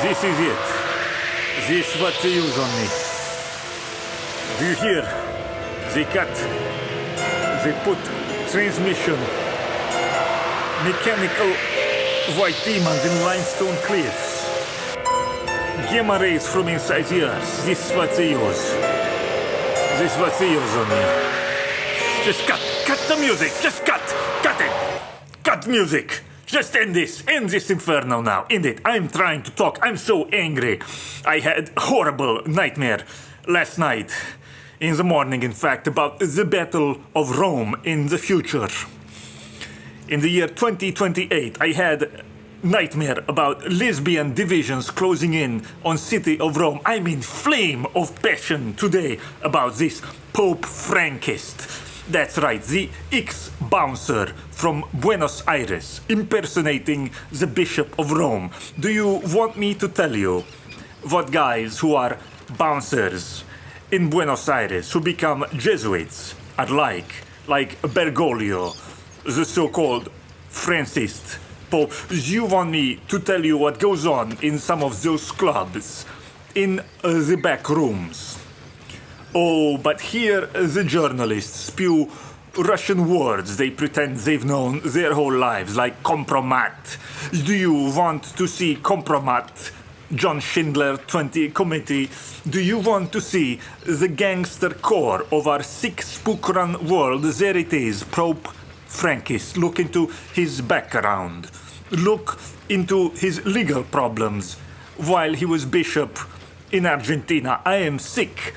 This is it. This what they use on me. Do you hear? They cut. They put transmission. Mechanical white demons in limestone cliffs. Gamma rays from inside the earth. This is what they use. This is what they use on me. Just cut. Cut the music. Just cut. Cut it. Cut music. Just end this inferno now, end it. I'm trying to talk, I'm so angry. I had a horrible nightmare last night, in the morning in fact, about the Battle of Rome in the future. In the year 2028, I had a nightmare about lesbian divisions closing in on city of Rome. I'm in flame of passion today about this Pope Frankist. That's right, the ex-bouncer from Buenos Aires, impersonating the Bishop of Rome. Do you want me to tell you what guys who are bouncers in Buenos Aires, who become Jesuits, are like Bergoglio, the so-called Francist Pope? Do you want me to tell you what goes on in some of those clubs, in the back rooms? Oh, but here the journalists spew Russian words they pretend they've known their whole lives, like compromat. Do you want to see compromat? John Schindler 20 Committee. Do you want to see the gangster core of our sick spook-run world? There it is, Pope Frankist. Look into his background. Look into his legal problems while he was bishop in Argentina. I am sick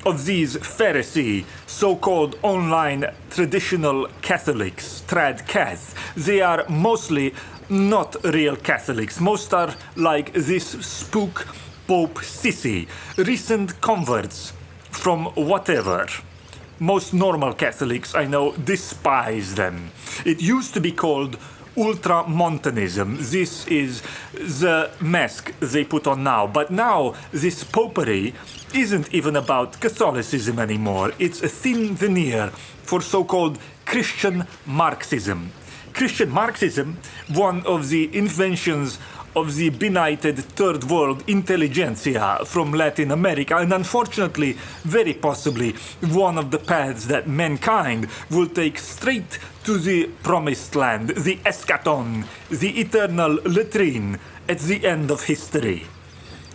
of these Pharisee, so-called online traditional Catholics, trad-cath. They are mostly not real Catholics. Most are like this spook Pope Sissy, recent converts from whatever. Most normal Catholics I know despise them. It used to be called Ultramontanism. This is the mask they put on now. But now this popery isn't even about Catholicism anymore. It's a thin veneer for so-called Christian Marxism. Christian Marxism, one of the inventions of the benighted third world intelligentsia from Latin America, and unfortunately, very possibly, one of the paths that mankind will take straight to the promised land, the eschaton, the eternal latrine at the end of history.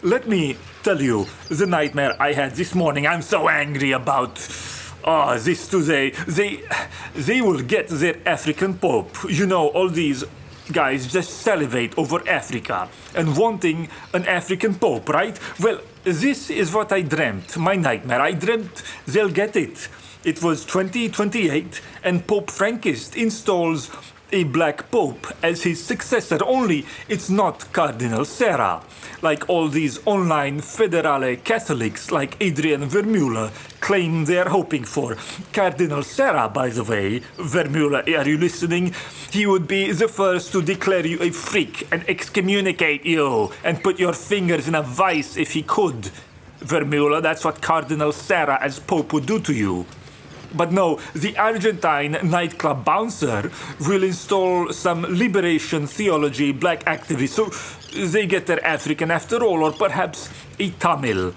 Let me tell you the nightmare I had this morning. I'm so angry about this today. They will get their African Pope. You know, all these guys just salivate over Africa and wanting an African Pope, right? Well, this is what I dreamt, my nightmare. I dreamt they'll get it. It was 2028 and Pope Frankist installs a black pope as his successor, only it's not Cardinal Sarah, like all these online federale Catholics like Adrian Vermeulen claim they're hoping for. Cardinal Sarah, by the way, Vermeulen, are you listening? He would be the first to declare you a freak and excommunicate you and put your fingers in a vice if he could. Vermeulen, that's what Cardinal Sarah as pope would do to you. But no, the Argentine nightclub bouncer will install some liberation theology black activists, so they get their African after all, or perhaps a Tamil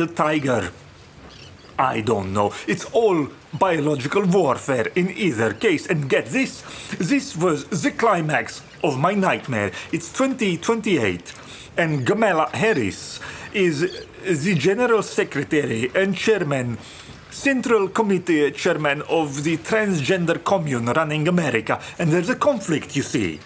tiger. I don't know. It's all biological warfare in either case. And get this was the climax of my nightmare. It's 2028, and Kamala Harris is the General Secretary and Chairman, Central Committee Chairman of the Transgender Commune running America. And there's a conflict, you see.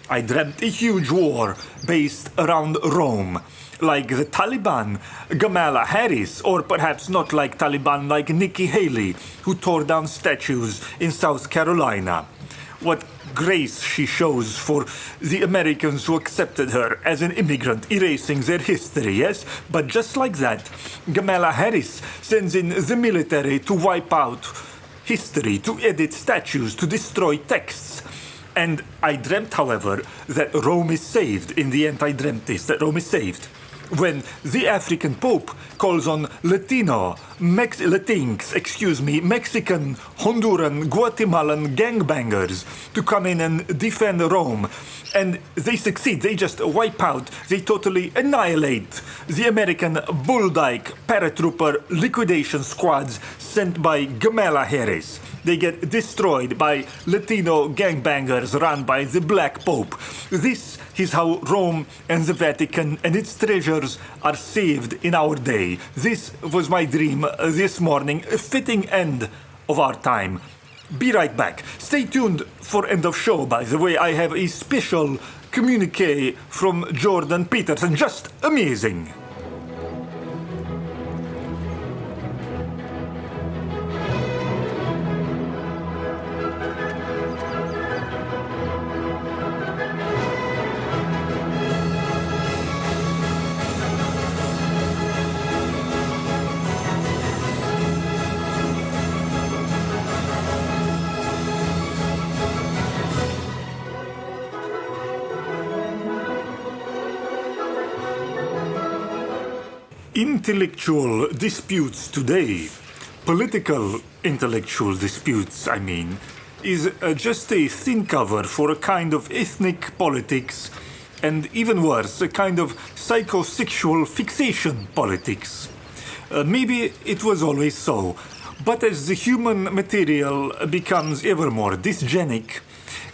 I dreamt a huge war based around Rome. Like the Taliban, Kamala Harris, or perhaps not like Taliban, like Nikki Haley, who tore down statues in South Carolina. What grace she shows for the Americans who accepted her as an immigrant, erasing their history, yes? But just like that, Kamala Harris sends in the military to wipe out history, to edit statues, to destroy texts. And I dreamt, however, that Rome is saved. In the end, I dreamt this, that Rome is saved when the African Pope calls on Mexican Honduran, Guatemalan gangbangers to come in and defend Rome. And they succeed. They just wipe out, they totally annihilate the American bull-dyke paratrooper liquidation squads sent by Gamela Harris. They get destroyed by Latino gangbangers run by the Black Pope. This is how Rome and the Vatican and its treasures are saved in our day. This was my dream this morning, a fitting end of our time. Be right back. Stay tuned for end of show, by the way. I have a special communique from Jordan Peterson. Just amazing. Intellectual disputes today, political intellectual disputes, I mean, is just a thin cover for a kind of ethnic politics, and even worse, a kind of psychosexual fixation politics. Maybe it was always so, but as the human material becomes ever more dysgenic,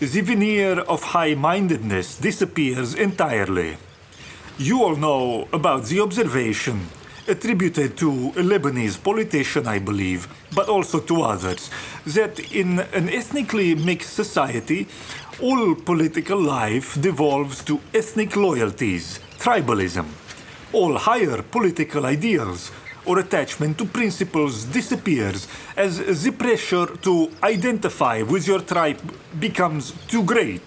the veneer of high-mindedness disappears entirely. You all know about the observation, attributed to a Lebanese politician, I believe, but also to others, that in an ethnically mixed society, all political life devolves to ethnic loyalties, tribalism. All higher political ideals or attachment to principles disappears as the pressure to identify with your tribe becomes too great.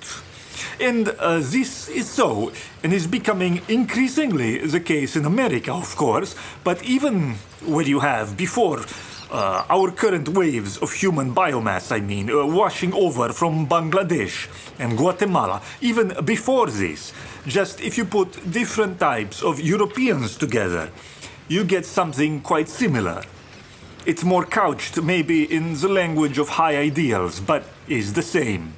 And this is so, and is becoming increasingly the case in America, of course, but even where you have, before our current waves of human biomass, I mean, washing over from Bangladesh and Guatemala, even before this, just if you put different types of Europeans together, you get something quite similar. It's more couched maybe in the language of high ideals, but is the same.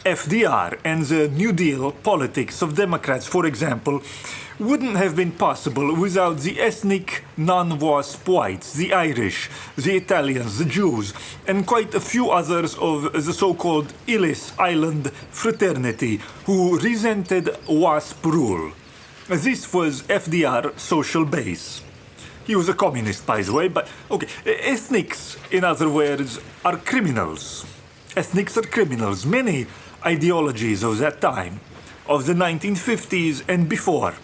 FDR and the New Deal politics of Democrats, for example, wouldn't have been possible without the ethnic non-WASP whites, the Irish, the Italians, the Jews, and quite a few others of the so-called Ellis Island fraternity who resented WASP rule. This was FDR's social base. He was a communist, by the way, but okay. Ethnics, in other words, are criminals. Ethnics are criminals. Many ideologies of that time, of the 1950s and before,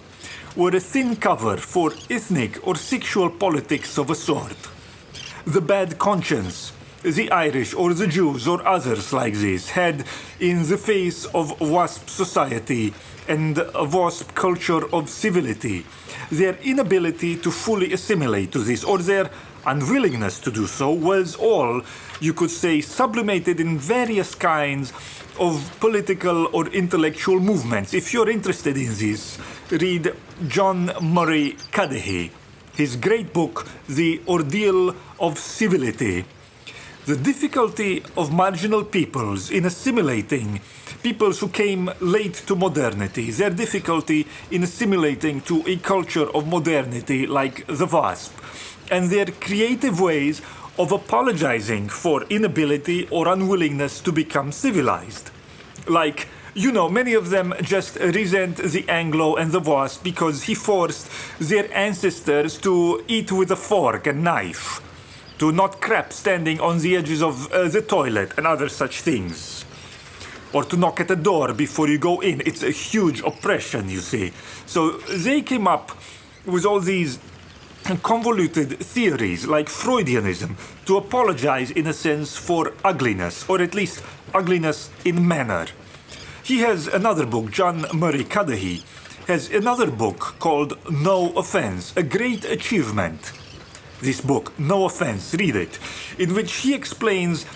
were a thin cover for ethnic or sexual politics of a sort. The bad conscience the Irish or the Jews or others like this had in the face of WASP society and a WASP culture of civility, their inability to fully assimilate to this, or their unwillingness to do so, was all, you could say, sublimated in various kinds of political or intellectual movements. If you're interested in this, read John Murray Cudahy, his great book, The Ordeal of Civility. The difficulty of marginal peoples in assimilating peoples who came late to modernity, their difficulty in assimilating to a culture of modernity like the WASP, and their creative ways of apologizing for inability or unwillingness to become civilized. Like, you know, many of them just resent the Anglo and the WASP because he forced their ancestors to eat with a fork and knife, to not crap standing on the edges of the toilet and other such things, or to knock at the door before you go in. It's a huge oppression, you see. So they came up with all these convoluted theories like Freudianism to apologize in a sense for ugliness, or at least ugliness in manner. He has another book, John Murray Cudahy has another book called No Offense, a great achievement. This book, No Offense, read it, in which he explains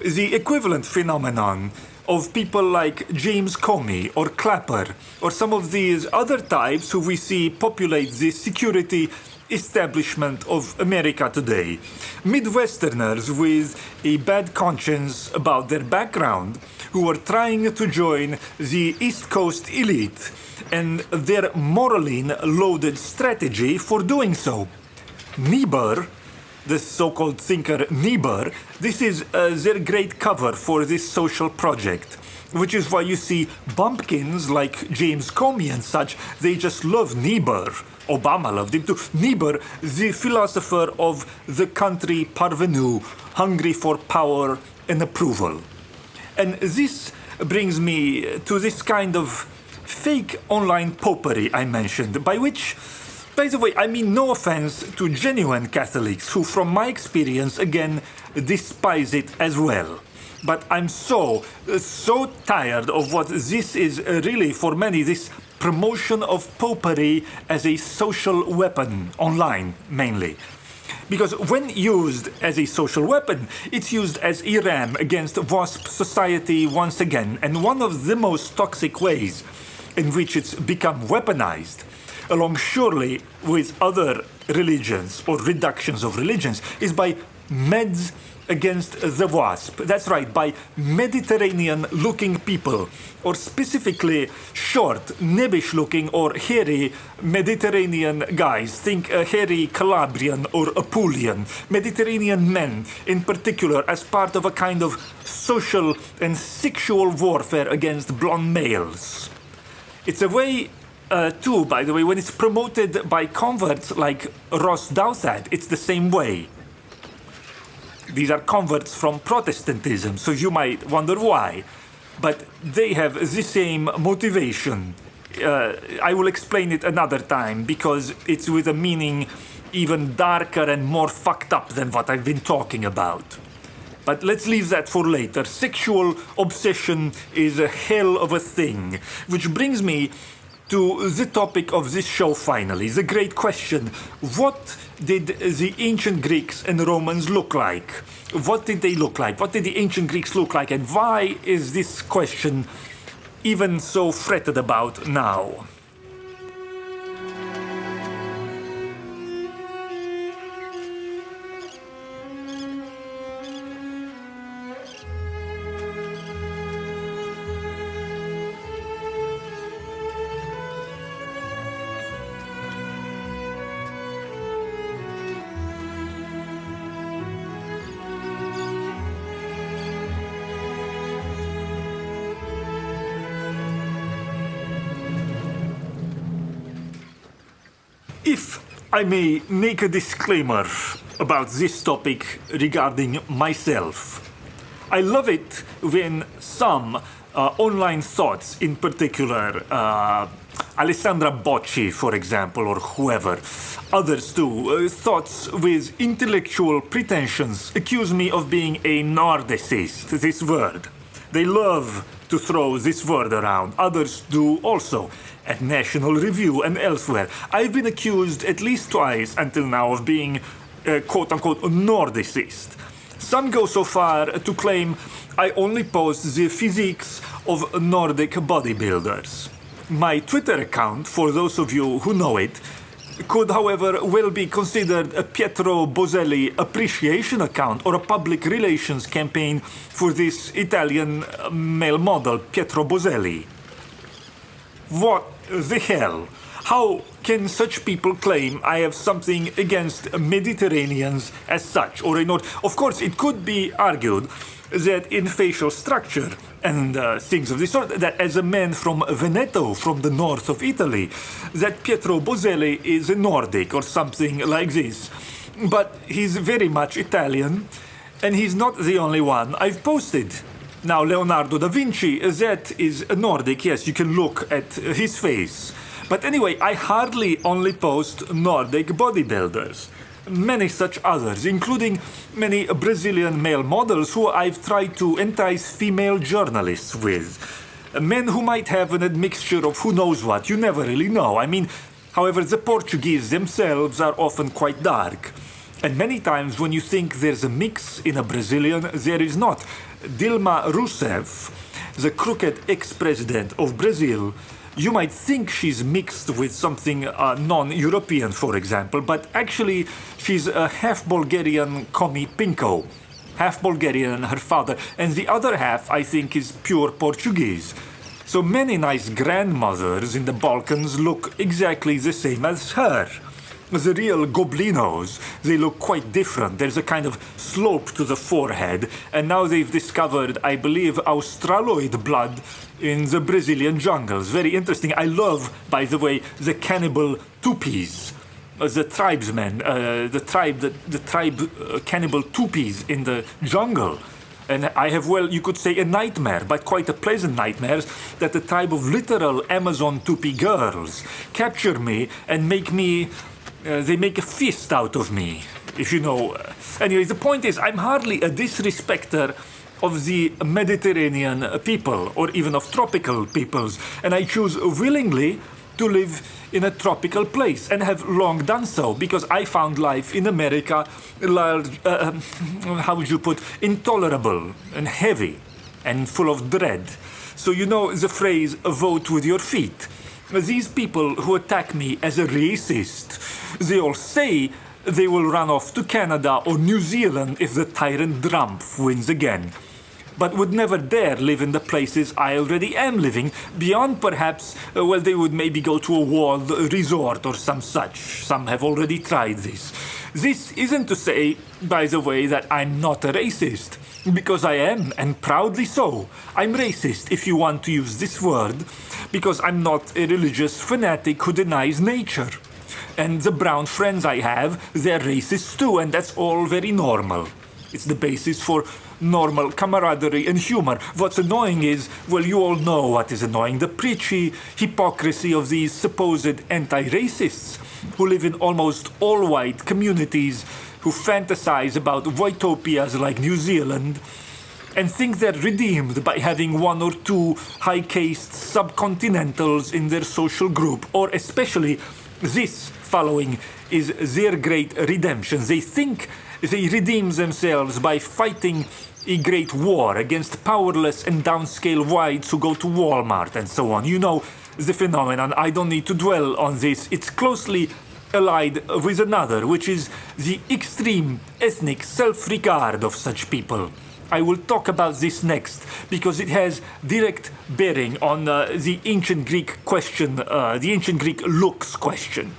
the equivalent phenomenon of people like James Comey or Clapper or some of these other types who we see populate the security establishment of America today. Midwesterners with a bad conscience about their background who are trying to join the East Coast elite and their morally loaded strategy for doing so. Niebuhr, the so-called thinker Niebuhr, this is their great cover for this social project, which is why you see bumpkins like James Comey and such, they just love Niebuhr. Obama loved him too. Niebuhr, the philosopher of the country parvenu, hungry for power and approval. And this brings me to this kind of fake online popery I mentioned, by which, by the way, I mean no offense to genuine Catholics who, from my experience, again, despise it as well. But I'm so tired of what this is really for many, this promotion of popery as a social weapon, online mainly. Because when used as a social weapon, it's used as a ram against WASP society once again, and one of the most toxic ways in which it's become weaponized, along surely with other religions or reductions of religions, is by meds against the WASP. That's right, by Mediterranean-looking people, or specifically short, nebbish-looking or hairy Mediterranean guys. Think a hairy Calabrian or Apulian. Mediterranean men, in particular, as part of a kind of social and sexual warfare against blonde males. It's a way, too, by the way, when it's promoted by converts like Ross Douthat, it's the same way. These are converts from Protestantism, so you might wonder why. But they have the same motivation. I will explain it another time, because it's with a meaning even darker and more fucked up than what I've been talking about. But let's leave that for later. Sexual obsession is a hell of a thing. Which brings me to the topic of this show finally, the great question. What did the ancient Greeks and Romans look like? What did they look like? What did the ancient Greeks look like? And why is this question even so fretted about now? If I may make a disclaimer about this topic regarding myself, I love it when some online thoughts, in particular, Alessandra Bocci, for example, or whoever, others too, thoughts with intellectual pretensions accuse me of being a Nordicist, this word. They love to throw this word around. Others do also, at National Review and elsewhere. I've been accused at least twice until now of being, quote-unquote, Nordicist. Some go so far to claim I only post the physiques of Nordic bodybuilders. My Twitter account, for those of you who know it, could, however, well be considered a Pietro Boselli appreciation account or a public relations campaign for this Italian male model, Pietro Boselli. What the hell? How can such people claim I have something against Mediterraneans as such, or in order? Of course, it could be argued that in facial structure and things of this sort, that as a man from Veneto, from the north of Italy, that Pietro Boselli is a Nordic or something like this. But he's very much Italian, and he's not the only one I've posted. Now, Leonardo da Vinci, that is a Nordic, yes, you can look at his face. But anyway, I hardly only post Nordic bodybuilders. Many such others, including many Brazilian male models who I've tried to entice female journalists with. Men who might have an admixture of who knows what, you never really know. I mean, however, the Portuguese themselves are often quite dark. And many times when you think there's a mix in a Brazilian, there is not. Dilma Rousseff, the crooked ex-president of Brazil, You might think she's mixed with something non-European, for example, but actually she's a half Bulgarian Komi Pinko. Half Bulgarian, her father, and the other half, I think, is pure Portuguese. So many nice grandmothers in the Balkans look exactly the same as her. The real goblinos, they look quite different. There's a kind of slope to the forehead, and now they've discovered, I believe, Australoid blood in the Brazilian jungles. Very interesting. I love, by the way, the cannibal Tupis. The tribesmen, the tribe cannibal Tupis in the jungle. And I have, well, you could say a nightmare, but quite a pleasant nightmare, that the tribe of literal Amazon Tupi girls capture me and make me, they make a fist out of me, if you know. Anyway, the point is, I'm hardly a disrespecter of the Mediterranean people, or even of tropical peoples, and I choose willingly to live in a tropical place, and have long done so, because I found life in America how would you put, intolerable and heavy and full of dread. So you know the phrase, vote with your feet. These people who attack me as a racist, they all say they will run off to Canada or New Zealand if the tyrant Trump wins again, but would never dare live in the places I already am living, beyond perhaps, well, they would maybe go to a walled resort or some such. Some have already tried this. This isn't to say, by the way, that I'm not a racist, because I am, and proudly so. I'm racist, if you want to use this word, because I'm not a religious fanatic who denies nature. And the brown friends I have, they're racist too, and that's all very normal. It's the basis for normal camaraderie and humor. What's annoying is, well, you all know what is annoying, the preachy hypocrisy of these supposed anti-racists who live in almost all-white communities, who fantasize about whitopias like New Zealand and think they're redeemed by having one or two high-caste subcontinentals in their social group, or especially this following is their great redemption. They think they redeem themselves by fighting a great war against powerless and downscale whites who go to Walmart and so on. You know the phenomenon. I don't need to dwell on this. It's closely allied with another, which is the extreme ethnic self-regard of such people. I will talk about this next because it has direct bearing on the ancient Greek question, the ancient Greek looks question.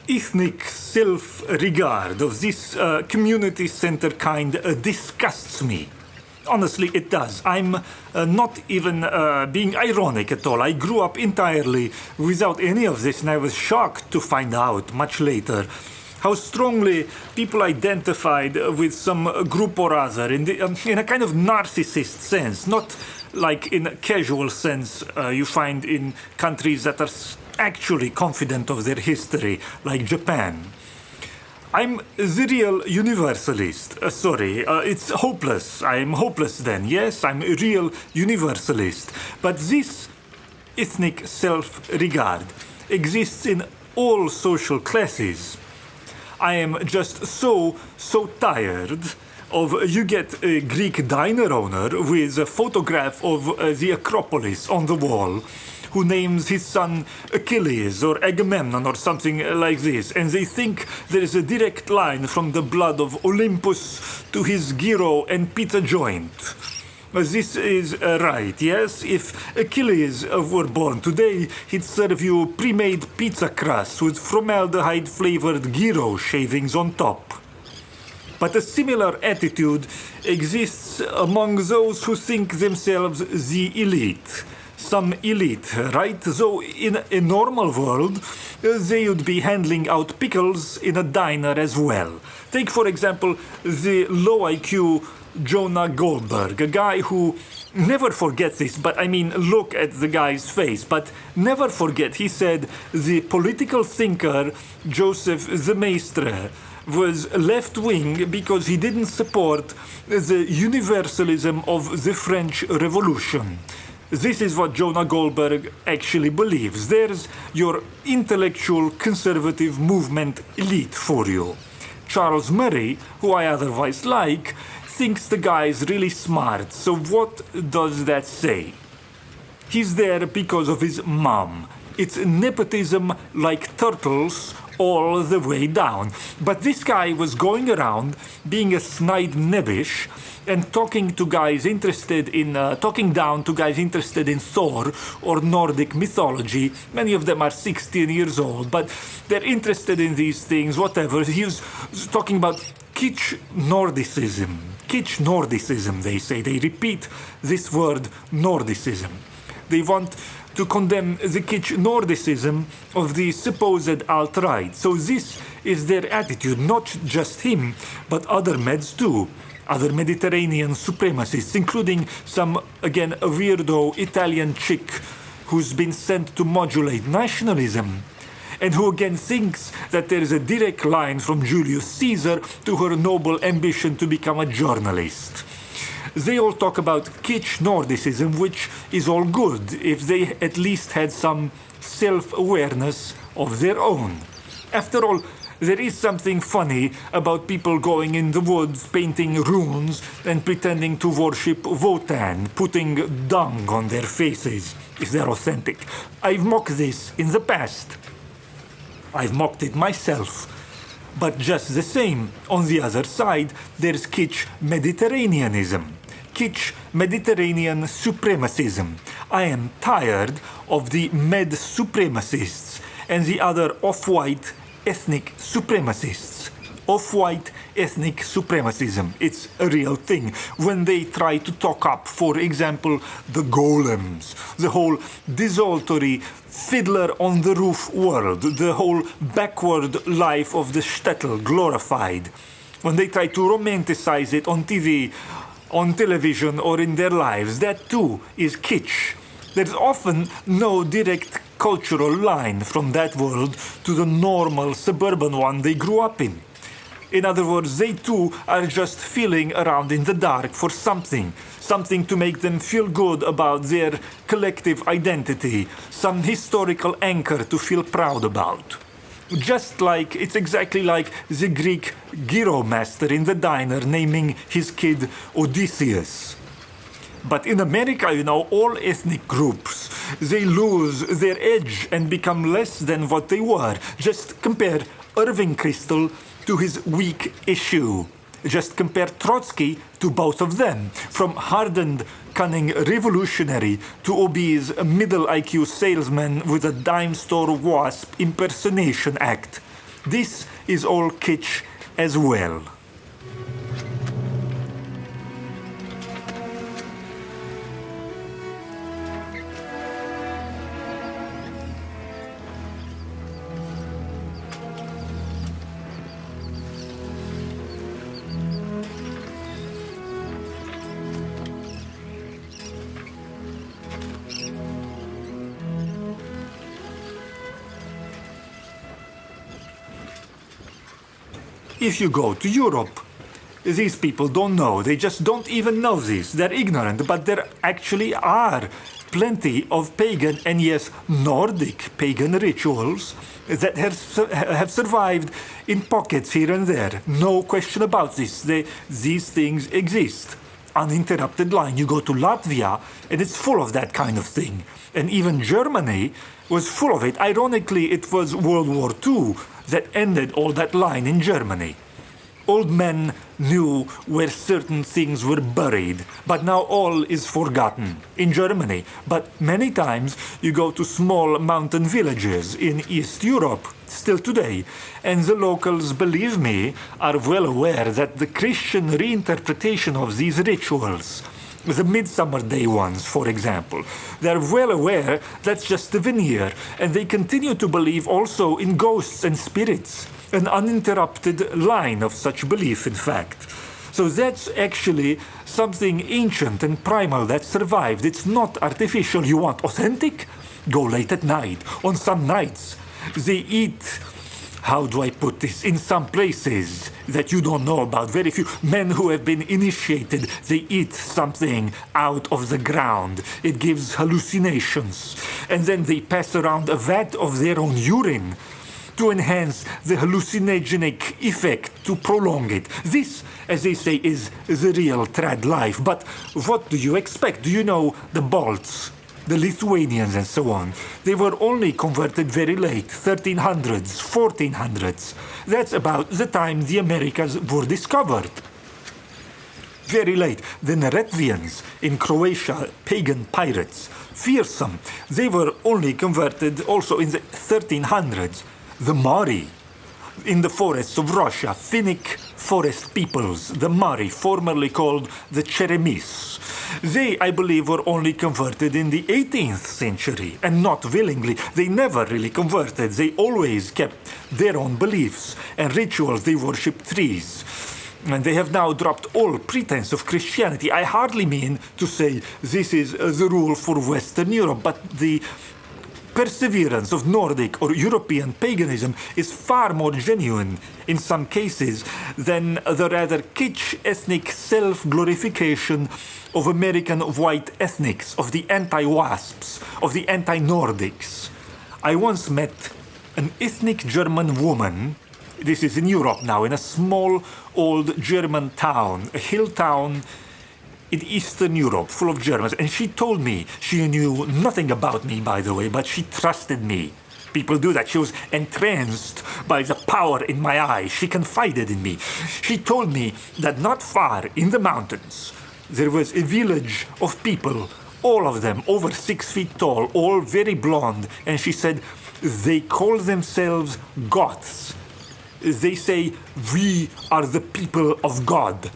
Ethnic self-regard of this community-centered kind disgusts me. Honestly, it does. I'm not even being ironic at all. I grew up entirely without any of this, and I was shocked to find out much later how strongly people identified with some group or other in a kind of narcissist sense, not like in a casual sense you find in countries that are actually confident of their history, like Japan. I'm the real Universalist. It's hopeless. I'm hopeless then. Yes, I'm a real Universalist. But this ethnic self-regard exists in all social classes. I am just so tired of, you get a Greek diner owner with a photograph of the Acropolis on the wall, who names his son Achilles or Agamemnon or something like this, and they think there is a direct line from the blood of Olympus to his gyro and pizza joint. This is right, yes? If Achilles were born today, he'd serve you pre-made pizza crust with formaldehyde-flavored gyro shavings on top. But a similar attitude exists among those who think themselves the elite. some elite, right? So in a normal world, they would be handing out pickles in a diner as well. Take, for example, the low IQ Jonah Goldberg, a guy who never forgets this, but I mean, look at the guy's face, but never forget, he said the political thinker Joseph the Maistre was left-wing because he didn't support the universalism of the French Revolution. This is what Jonah Goldberg actually believes. There's your intellectual conservative movement elite for you. Charles Murray, who I otherwise like, thinks the guy is really smart. So what does that say? He's there because of his mom. It's nepotism like turtles all the way down. But this guy was going around being a snide nebbish and talking down to guys interested in Thor or Nordic mythology. Many of them are 16 years old, but they're interested in these things, whatever. He was talking about kitsch Nordicism. Kitsch Nordicism, they say. They repeat this word, Nordicism. They want to condemn the kitsch Nordicism of the supposed alt-right. So this is their attitude, not just him, but other meds too. Other Mediterranean supremacists, including some, again, a weirdo Italian chick who's been sent to modulate nationalism, and who again thinks that there is a direct line from Julius Caesar to her noble ambition to become a journalist. They all talk about kitsch Nordicism, which is all good if they at least had some self-awareness of their own. After all, there is something funny about people going in the woods, painting runes, and pretending to worship Wotan, putting dung on their faces, if they're authentic. I've mocked this in the past. I've mocked it myself. But just the same, on the other side, there's kitsch Mediterraneanism. Kitsch Mediterranean supremacism. I am tired of the Med Supremacists and the other off-white ethnic supremacists. Off-white ethnic supremacism. It's a real thing. When they try to talk up, for example, the golems, the whole desultory fiddler on the roof world, the whole backward life of the shtetl glorified. When they try to romanticize it on TV, on television, or in their lives, that too is kitsch. There's often no direct cultural line from that world to the normal suburban one they grew up in. In other words, they too are just feeling around in the dark for something to make them feel good about their collective identity, some historical anchor to feel proud about. Just like, it's exactly like the Greek gyro master in the diner naming his kid Odysseus. But in America, all ethnic groups, they lose their edge and become less than what they were. Just compare Irving Kristol to his weak issue. Just compare Trotsky to both of them. From hardened, cunning revolutionary to obese middle IQ salesman with a dime store wasp impersonation act. This is all kitsch as well. If you go to Europe, these people don't know. They just don't even know this. They're ignorant, but there actually are plenty of pagan and yes, Nordic pagan rituals that have survived in pockets here and there. No question about this. These things exist. Uninterrupted line. You go to Latvia and it's full of that kind of thing. And even Germany was full of it. Ironically, it was World War II that ended all that line in Germany. Old men knew where certain things were buried, but now all is forgotten in Germany. But many times you go to small mountain villages in East Europe, still today, and the locals, believe me, are well aware that the Christian reinterpretation of these rituals The Midsummer Day ones, for example. They're well aware that's just a veneer, and they continue to believe also in ghosts and spirits. An uninterrupted line of such belief, in fact. So that's actually something ancient and primal that survived. It's not artificial. You want authentic? Go late at night. On some nights, they eat, how do I put this, in some places that you don't know about, very few men who have been initiated, they eat something out of the ground. It gives hallucinations. And then they pass around a vat of their own urine to enhance the hallucinogenic effect, to prolong it. This, as they say, is the real trad life. But what do you expect? Do you know the Balts, the Lithuanians and so on? They were only converted very late, 1300s, 1400s. That's about the time the Americas were discovered. Very late. The Neretvians in Croatia, pagan pirates, fearsome. They were only converted also in the 1300s. The Mari in the forests of Russia, Finnic forest peoples, the Mari, formerly called the Cheremis. They, I believe, were only converted in the 18th century, and not willingly. They never really converted. They always kept their own beliefs and rituals. They worshipped trees. And they have now dropped all pretense of Christianity. I hardly mean to say this is the rule for Western Europe, but the perseverance of Nordic or European paganism is far more genuine in some cases than the rather kitsch ethnic self-glorification of American white ethnics, of the anti-WASPs, of the anti-Nordics. I once met an ethnic German woman, this is in Europe now, in a small old German town, a hill town in Eastern Europe, full of Germans, and she told me, she knew nothing about me, by the way, but she trusted me. People do that. She was entranced by the power in my eyes. She confided in me. She told me that not far in the mountains, there was a village of people, all of them over 6 feet tall, all very blonde, and she said, they call themselves Goths. They say, we are the people of God.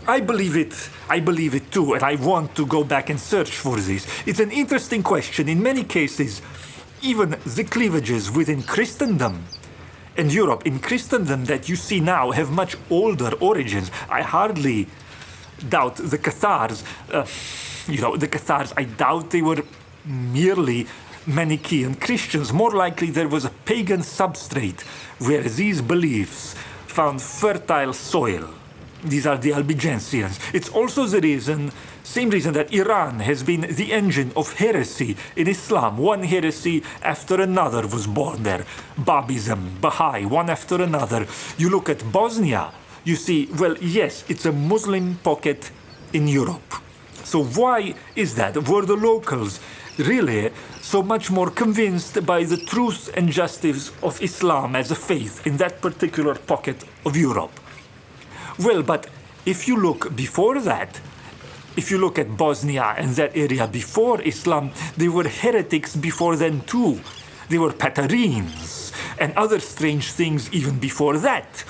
I believe it too, and I want to go back and search for this. It's an interesting question. In many cases, even the cleavages within Christendom and Europe, in Christendom that you see now, have much older origins. I hardly doubt the Cathars, the Cathars, I doubt they were merely Manichaean Christians. More likely there was a pagan substrate where these beliefs found fertile soil. These are the Albigensians. It's also the same reason that Iran has been the engine of heresy in Islam. One heresy after another was born there. Babism, Baha'i, one after another. You look at Bosnia, you see, well, yes, it's a Muslim pocket in Europe. So why is that? Were the locals really so much more convinced by the truth and justice of Islam as a faith in that particular pocket of Europe? Well, but if you look before that, if you look at Bosnia and that area before Islam, they were heretics before then too. They were Patricians and other strange things even before that.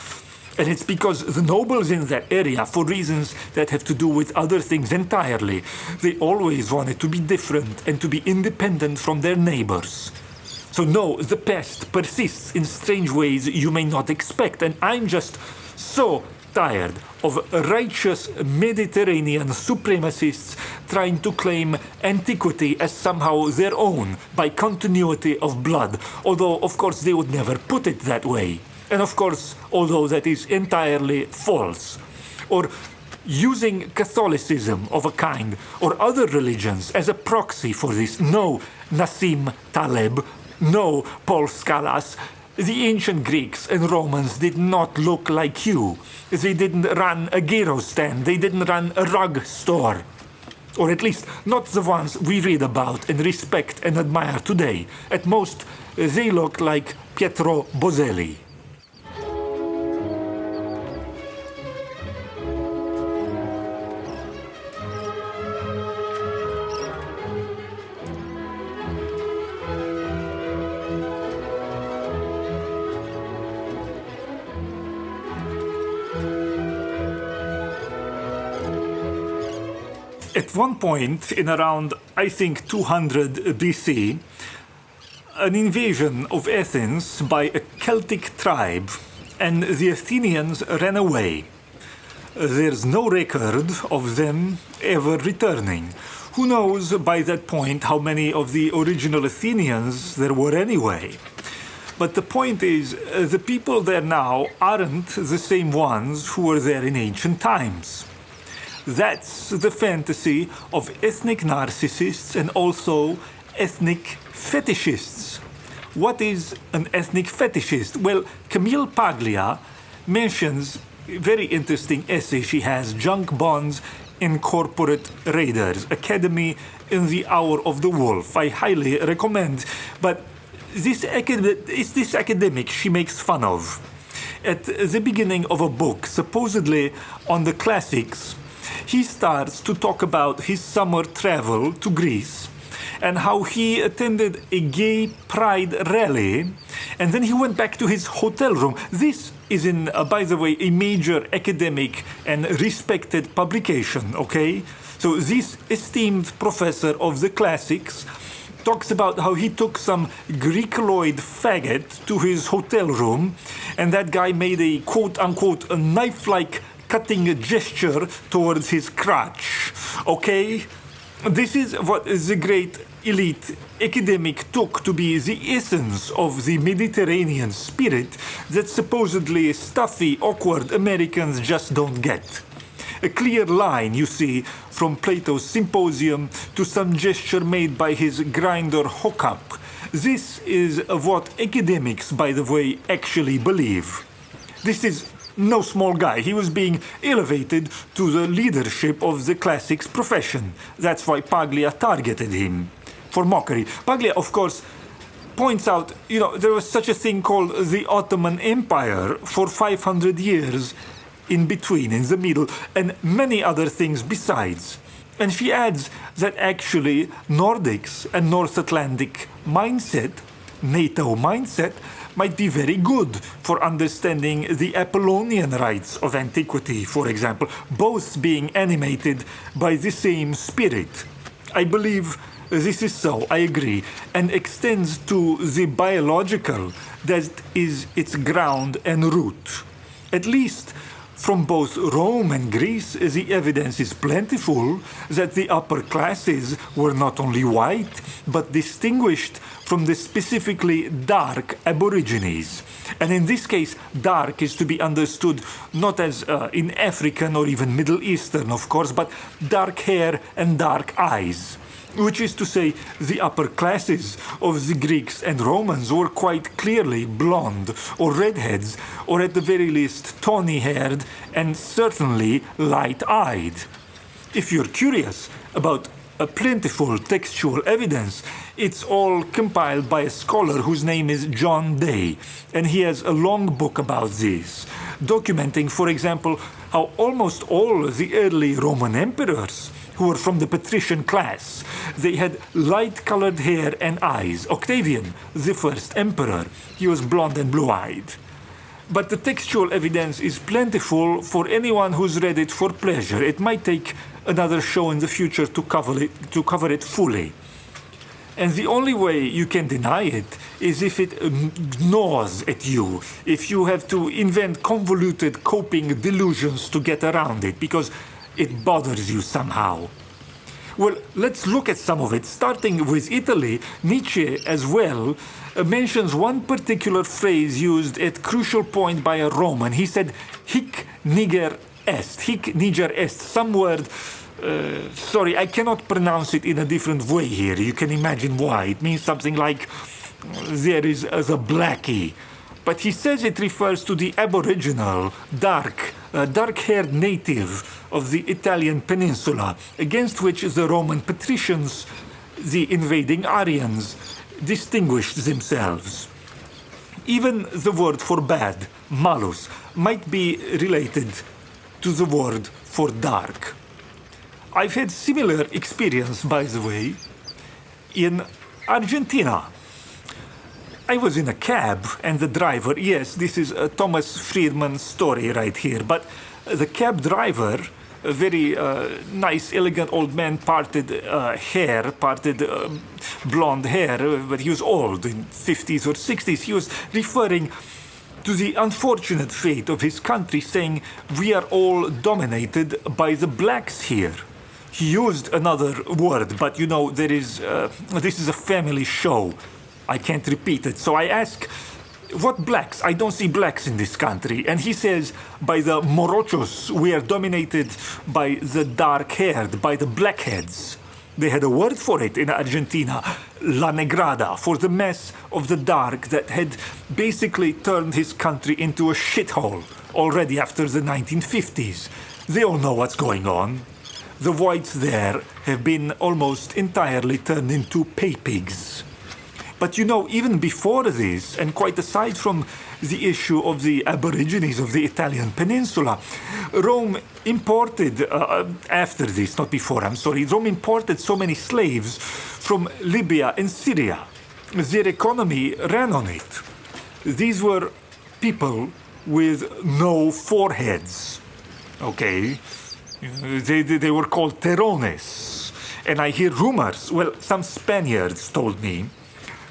And it's because the nobles in that area, for reasons that have to do with other things entirely, they always wanted to be different and to be independent from their neighbors. So no, the past persists in strange ways you may not expect, and I'm just so tired of righteous Mediterranean supremacists trying to claim antiquity as somehow their own by continuity of blood, although of course they would never put it that way. And of course, although that is entirely false. Or using Catholicism of a kind or other religions as a proxy for this. No, Nassim Taleb, no, Paul Scalas. The ancient Greeks and Romans did not look like you. They didn't run a gyro stand. They didn't run a rug store. Or at least not the ones we read about and respect and admire today. At most, they look like Pietro Boselli. At one point, in around, I think, 200 BC, an invasion of Athens by a Celtic tribe, and the Athenians ran away. There's no record of them ever returning. Who knows by that point how many of the original Athenians there were anyway? But the point is, the people there now aren't the same ones who were there in ancient times. That's the fantasy of ethnic narcissists and also ethnic fetishists. What is an ethnic fetishist? Well, Camille Paglia mentions a very interesting essay she has, Junk Bonds and Corporate Raiders, Academy in the Hour of the Wolf. I highly recommend. But this academic she makes fun of. At the beginning of a book, supposedly on the classics, he starts to talk about his summer travel to Greece and how he attended a gay pride rally and then he went back to his hotel room. This is by the way, a major academic and respected publication, okay? So this esteemed professor of the classics talks about how he took some Greekoloid faggot to his hotel room and that guy made a quote-unquote a knife-like cutting gesture towards his crotch, okay? This is what the great elite academic took to be the essence of the Mediterranean spirit that supposedly stuffy, awkward Americans just don't get. A clear line, you see, from Plato's Symposium to some gesture made by his grinder hookup. This is what academics, by the way, actually believe. This is no small guy. He was being elevated to the leadership of the classics profession. That's why Paglia targeted him. For mockery. Paglia, of course, points out, there was such a thing called the Ottoman Empire for 500 years in between, in the middle, and many other things besides. And she adds that actually Nordics and North Atlantic mindset, NATO mindset, might be very good for understanding the Apollonian rites of antiquity, for example, both being animated by the same spirit. I believe this is so, I agree, and extends to the biological that is its ground and root. At least from both Rome and Greece, the evidence is plentiful that the upper classes were not only white, but distinguished from the specifically dark aborigines. And in this case, dark is to be understood not as in African or even Middle Eastern, of course, but dark hair and dark eyes. Which is to say, the upper classes of the Greeks and Romans were quite clearly blonde or redheads, or at the very least tawny-haired and certainly light-eyed. If you're curious about a plentiful textual evidence, it's all compiled by a scholar whose name is John Day, and he has a long book about this, documenting, for example, how almost all the early Roman emperors who were from the patrician class, they had light-colored hair and eyes. Octavian, the first emperor, he was blonde and blue-eyed. But the textual evidence is plentiful for anyone who's read it for pleasure. It might take another show in the future to cover it fully. And the only way you can deny it is if it gnaws at you, if you have to invent convoluted coping delusions to get around it, because it bothers you somehow. Well, let's look at some of it. Starting with Italy, Nietzsche as well mentions one particular phrase used at crucial point by a Roman. He said, hic niger est, some word, sorry, I cannot pronounce it in a different way here. You can imagine why. It means something like, there is the blackie. But he says it refers to the aboriginal, dark-haired native of the Italian peninsula, against which the Roman patricians, the invading Aryans, distinguished themselves. Even the word for bad, malus, might be related to the word for dark. I've had similar experience, by the way, in Argentina. I was in a cab and the driver, yes, this is a Thomas Friedman story right here, but the cab driver a very nice, elegant old man, parted hair, parted blonde hair, but he was old, in 50s or 60s. He was referring to the unfortunate fate of his country, saying, "We are all dominated by the blacks here." He used another word, but you know, this is a family show. I can't repeat it. So I ask, what blacks? I don't see blacks in this country. And he says, by the morochos, we are dominated by the dark-haired, by the blackheads. They had a word for it in Argentina, La Negrada, for the mess of the dark that had basically turned his country into a shithole already after the 1950s. They all know what's going on. The whites there have been almost entirely turned into pay pigs. But you know, even before this, and quite aside from the issue of the Aborigines of the Italian peninsula, Rome imported, after this, not before, I'm sorry, Rome imported so many slaves from Libya and Syria. Their economy ran on it. These were people with no foreheads, okay? They were called Terrones. And I hear rumors, well, some Spaniards told me,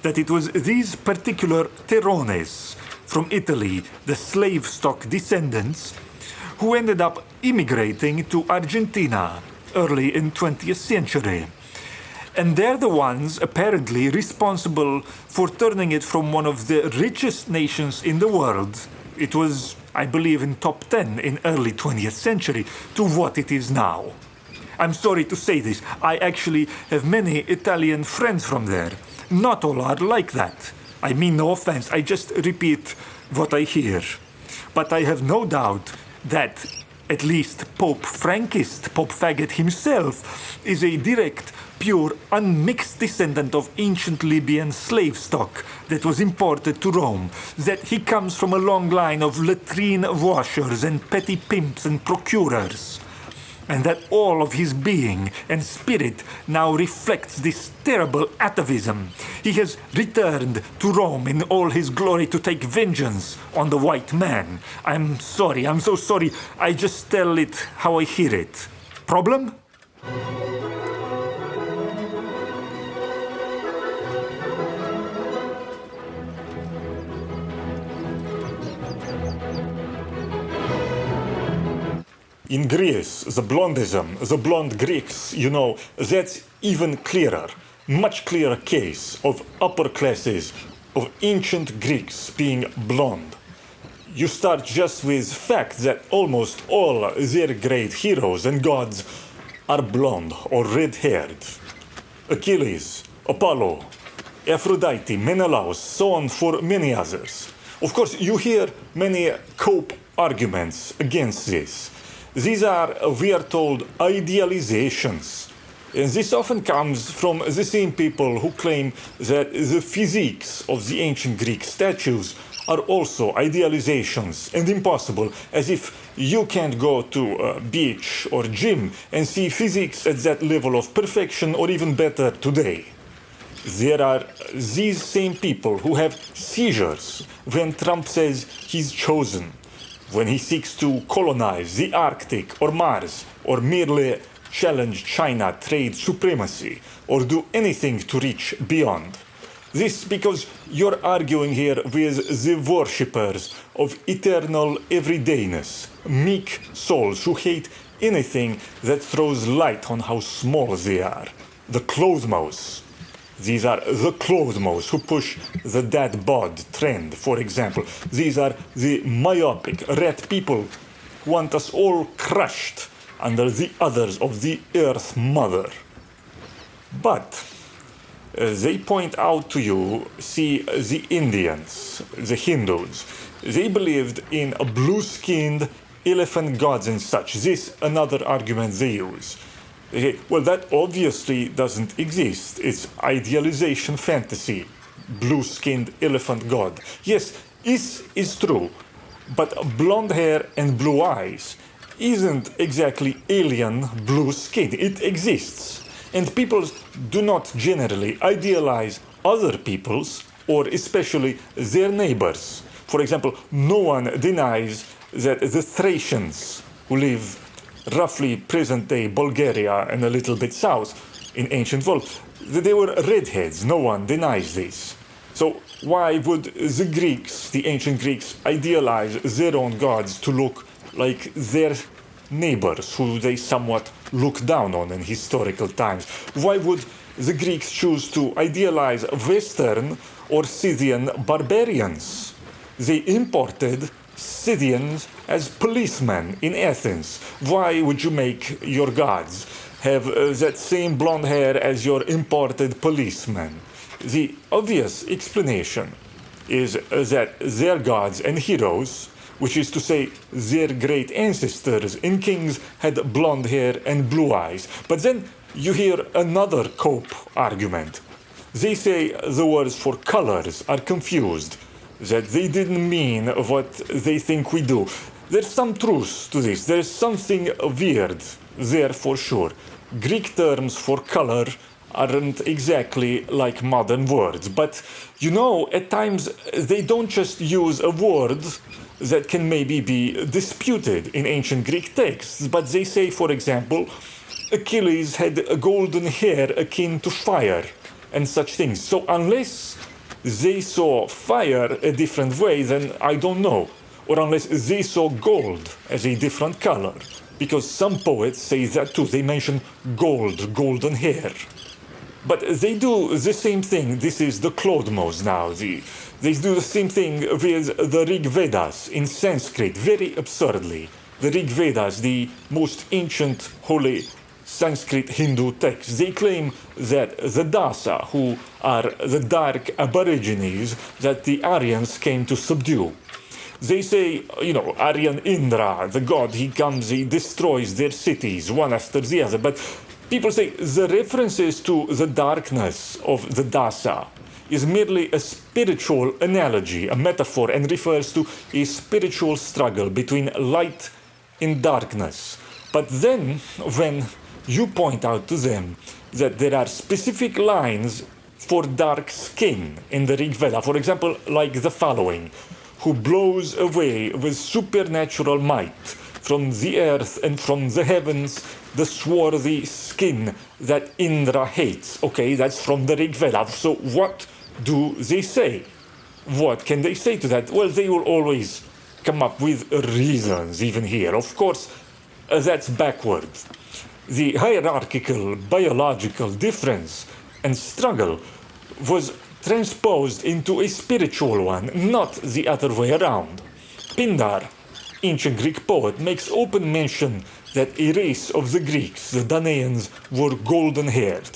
that it was these particular Terrones from Italy, the slave stock descendants, who ended up immigrating to Argentina early in 20th century. And they're the ones apparently responsible for turning it from one of the richest nations in the world, it was, I believe, in top 10 in early 20th century, to what it is now. I'm sorry to say this, I actually have many Italian friends from there. Not all are like that. I mean no offense, I just repeat what I hear. But I have no doubt that at least Pope Frankist, Pope Faggot himself, is a direct, pure, unmixed descendant of ancient Libyan slave stock that was imported to Rome, that he comes from a long line of latrine washers and petty pimps and procurers, and that all of his being and spirit now reflects this terrible atavism. He has returned to Rome in all his glory to take vengeance on the white man. I'm sorry, I'm so sorry. I just tell it how I hear it. Problem? In Greece, the blondism, the blonde Greeks, you know, that's even clearer, much clearer case of upper classes, of ancient Greeks being blonde. You start just with fact that almost all their great heroes and gods are blonde or red-haired. Achilles, Apollo, Aphrodite, Menelaus, so on for many others. Of course, you hear many cope arguments against this. These are, we are told, idealizations. And this often comes from the same people who claim that the physiques of the ancient Greek statues are also idealizations and impossible, as if you can't go to a beach or gym and see physics at that level of perfection or even better today. There are these same people who have seizures when Trump says he's chosen, when he seeks to colonize the Arctic or Mars, or merely challenge China trade supremacy, or do anything to reach beyond. This because you're arguing here with the worshippers of eternal everydayness, meek souls who hate anything that throws light on how small they are. The clothemos. These are the clothemos who push the dad bod trend, for example. These are the myopic rat people who want us all crushed under the others of the Earth Mother. But they point out to you, see, the Indians, the Hindus, they believed in a blue-skinned elephant gods and such. This another argument they use. Well, that obviously doesn't exist. It's idealization fantasy. Blue-skinned elephant god. Yes, this is true. But blonde hair and blue eyes isn't exactly alien blue skin. It exists. And peoples do not generally idealize other peoples, or especially their neighbors. For example, no one denies that the Thracians who live roughly present-day Bulgaria and a little bit south in ancient world, they were redheads. No one denies this. So why would the Greeks, the ancient Greeks, idealize their own gods to look like their neighbors, who they somewhat look down on in historical times? Why would the Greeks choose to idealize Western or Scythian barbarians? They imported Scythians as policemen in Athens. Why would you make your gods have that same blonde hair as your imported policemen? The obvious explanation is that their gods and heroes, which is to say their great ancestors and kings, had blonde hair and blue eyes. But then you hear another cope argument. They say the words for colors are confused, that they didn't mean what they think we do. There's some truth to this. There's something weird there for sure. Greek terms for color aren't exactly like modern words, but at times they don't just use a word that can maybe be disputed in ancient Greek texts, but they say, for example, Achilles had a golden hair akin to fire and such things. So unless they saw fire a different way, then I don't know. Or unless they saw gold as a different color, because some poets say that too. They mention gold, golden hair. But they do the same thing. This is the Clodmos now. They do the same thing with the Rig Vedas in Sanskrit, very absurdly. The Rig Vedas, the most ancient holy Sanskrit Hindu text, they claim that the Dasa, who are the dark aborigines that the Aryans came to subdue, they say, Aryan Indra, the god, he comes, he destroys their cities one after the other. But people say the references to the darkness of the Dasa is merely a spiritual analogy, a metaphor, and refers to a spiritual struggle between light and darkness. But then, when you point out to them that there are specific lines for dark skin in the Rig Veda, for example, like the following: who blows away with supernatural might from the earth and from the heavens the swarthy skin that Indra hates. Okay, that's from the Rig Veda. So what do they say? What can they say to that? Well, they will always come up with reasons, even here. Of course, that's backward. The hierarchical biological difference and struggle was transposed into a spiritual one, not the other way around. Pindar, ancient Greek poet, makes open mention that a race of the Greeks, the Danaans, were golden-haired.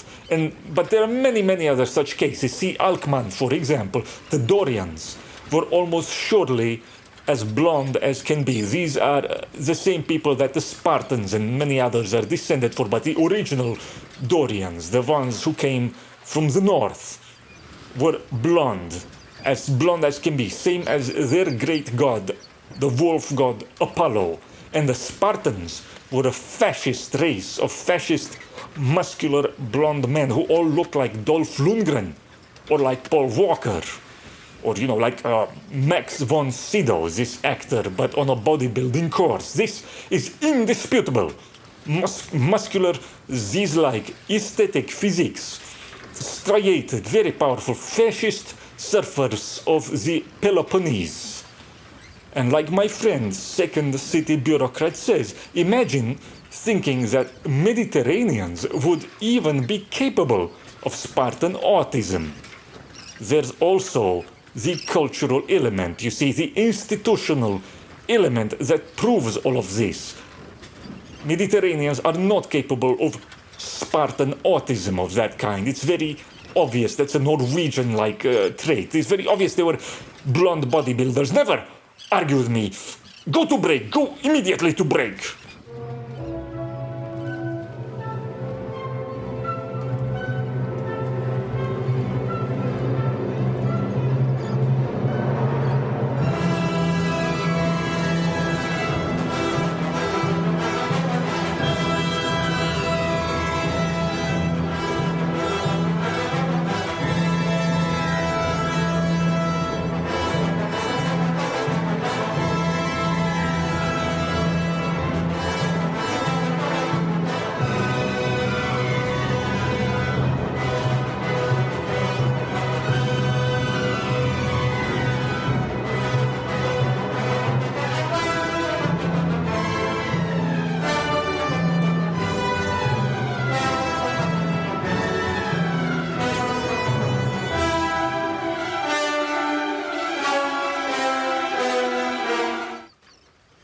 But there are many other such cases. See Alcman, for example. The Dorians were almost surely as blonde as can be. These are the same people that the Spartans and many others are descended from, but the original Dorians, the ones who came from the north, were blonde as can be, same as their great god, the wolf god Apollo. And the Spartans were a fascist race of fascist, muscular, blonde men who all look like Dolph Lundgren, or like Paul Walker, or, like Max von Sydow, this actor, but on a bodybuilding course. This is indisputable. Muscular, Zeus-like, aesthetic physiques, striated, very powerful, fascist surfers of the Peloponnese. And like my friend, second city bureaucrat says, imagine thinking that Mediterraneans would even be capable of Spartan autism. There's also the cultural element, you see, the institutional element that proves all of this. Mediterraneans are not capable of Spartan autism of that kind. It's very obvious. That's a Norwegian-like trait. It's very obvious they were blonde bodybuilders. Never argue with me. Go to break. Go immediately to break.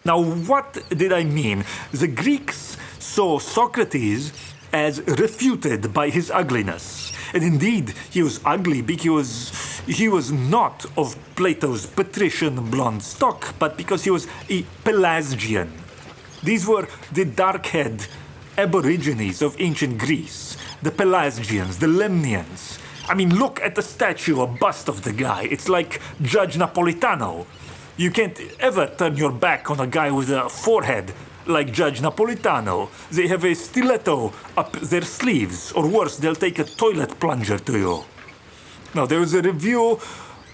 Now, what did I mean? The Greeks saw Socrates as refuted by his ugliness. And indeed, he was ugly because he was not of Plato's patrician blonde stock, but because he was a Pelasgian. These were the dark-haired aborigines of ancient Greece, the Pelasgians, the Lemnians. I mean, look at the statue, a bust of the guy. It's like Judge Napolitano. You can't ever turn your back on a guy with a forehead like Judge Napolitano. They have a stiletto up their sleeves, or worse, they'll take a toilet plunger to you. Now, there was a review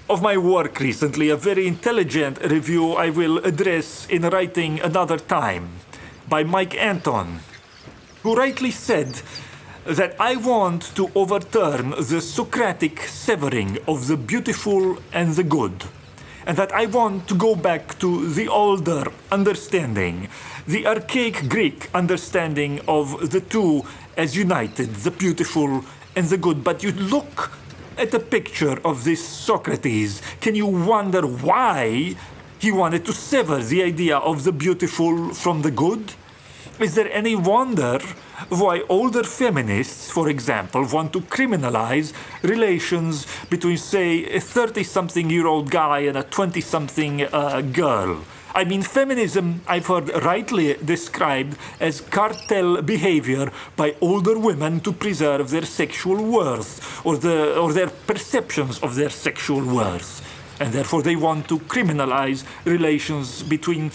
of my work recently, a very intelligent review I will address in writing another time, by Mike Anton, who rightly said that I want to overturn the Socratic severing of the beautiful and the good, and that I want to go back to the older understanding, the archaic Greek understanding of the two as united, the beautiful and the good. But you look at a picture of this Socrates, can you wonder why he wanted to sever the idea of the beautiful from the good? Is there any wonder why older feminists, for example, want to criminalize relations between, say, a 30-something-year-old guy and a 20-something girl? I mean, feminism, I've heard rightly described as cartel behavior by older women to preserve their sexual worth or their perceptions of their sexual worth. And therefore they want to criminalize relations between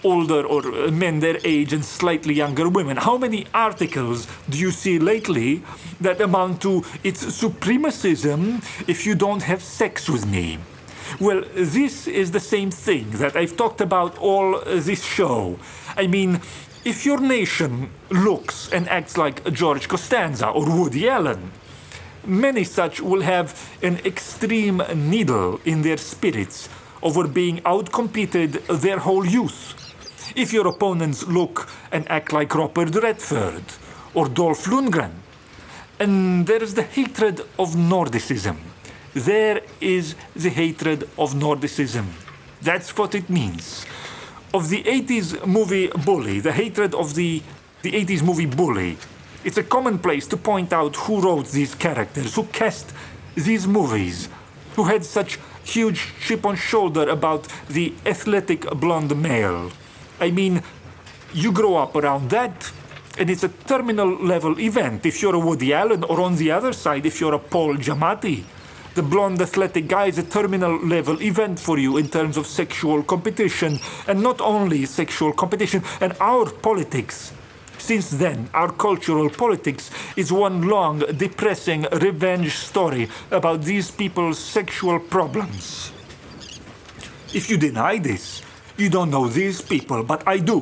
older or men their age and slightly younger women. How many articles do you see lately that amount to "it's supremacism if you don't have sex with me"? Well, this is the same thing that I've talked about all this show. I mean, if your nation looks and acts like George Costanza or Woody Allen, many such will have an extreme needle in their spirits over being outcompeted their whole youth. If your opponents look and act like Robert Redford or Dolph Lundgren. And there is the hatred of Nordicism. There is the hatred of Nordicism. That's what it means. Of the 80s movie Bully, the hatred of the 80s movie Bully, it's a commonplace to point out who wrote these characters, who cast these movies, who had such huge chip on shoulder about the athletic blonde male. I mean, you grow up around that, and it's a terminal level event. If you're a Woody Allen, or on the other side, if you're a Paul Giamatti, the blonde athletic guy is a terminal level event for you in terms of sexual competition, and not only sexual competition. And our politics, since then, our cultural politics is one long, depressing revenge story about these people's sexual problems. If you deny this, you don't know these people, but I do.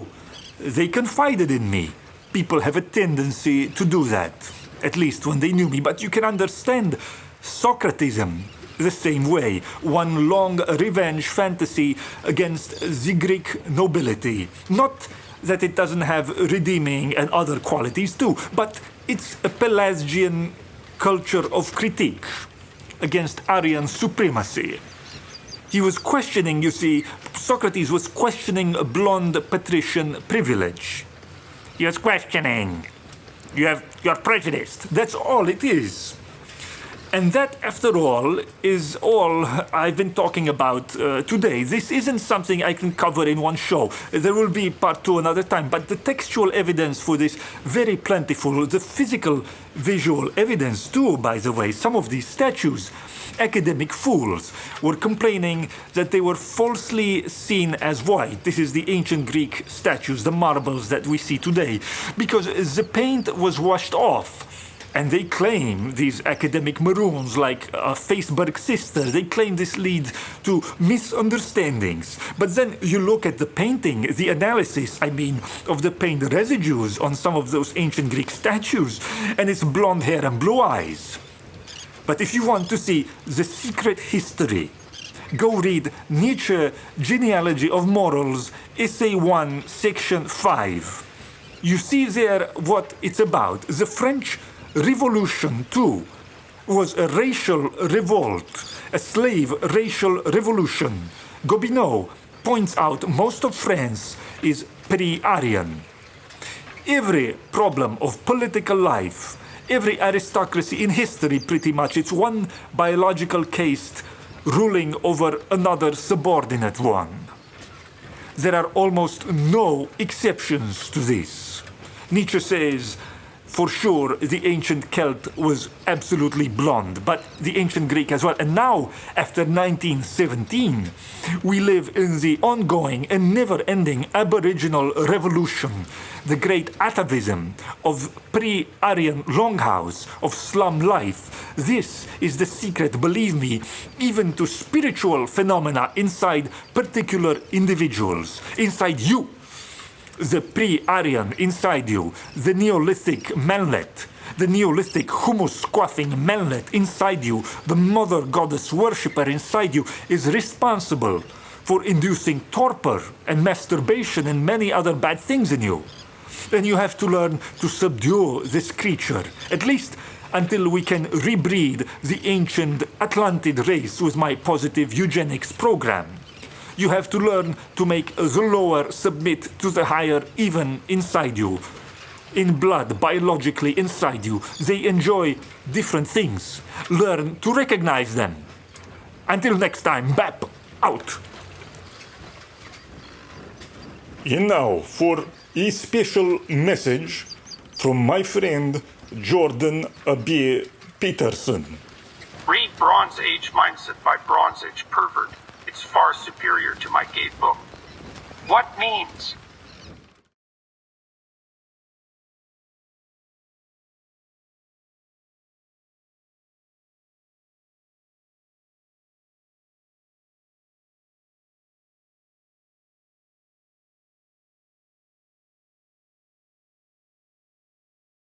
They confided in me. People have a tendency to do that, at least when they knew me. But you can understand Socratism the same way. One long revenge fantasy against the Greek nobility. Not that it doesn't have redeeming and other qualities too, but it's a Pelasgian culture of critique against Aryan supremacy. He was questioning, you see, Socrates was questioning blonde patrician privilege. He was questioning. You're prejudiced. That's all it is. And that, after all, is all I've been talking about today. This isn't something I can cover in one show. There will be part 2 another time. But the textual evidence for this, very plentiful. The physical, visual evidence too, by the way. Some of these statues, academic fools, were complaining that they were falsely seen as white. This is the ancient Greek statues, the marbles that we see today. Because the paint was washed off. And they claim, these academic maroons like Facebook sisters, they claim this leads to misunderstandings. But then you look at the painting, the analysis, of the paint residues on some of those ancient Greek statues, and it's blonde hair and blue eyes. But if you want to see the secret history, go read Nietzsche, Genealogy of Morals, Essay 1, Section 5. You see there what it's about. The French Revolution, too, was a racial revolt, a slave racial revolution. Gobineau points out most of France is pre-Aryan. Every problem of political life, every aristocracy in history pretty much, it's one biological caste ruling over another subordinate one. There are almost no exceptions to this. Nietzsche says, for sure, the ancient Celt was absolutely blonde, but the ancient Greek as well. And now, after 1917, we live in the ongoing and never-ending aboriginal revolution, the great atavism of pre-Aryan longhouse, of slum life. This is the secret, believe me, even to spiritual phenomena inside particular individuals, inside you. The pre-Aryan inside you, the Neolithic manlet, the Neolithic hummus-quaffing manlet inside you, the mother goddess worshipper inside you is responsible for inducing torpor and masturbation and many other bad things in you. And you have to learn to subdue this creature, at least until we can rebreed the ancient Atlantid race with my positive eugenics program. You have to learn to make the lower submit to the higher even inside you. In blood, biologically inside you, they enjoy different things. Learn to recognize them. Until next time, BAP out. And now for a special message from my friend Jordan A.B. Peterson. Read Bronze Age Mindset by Bronze Age Pervert. It's far superior to my gay book. What memes?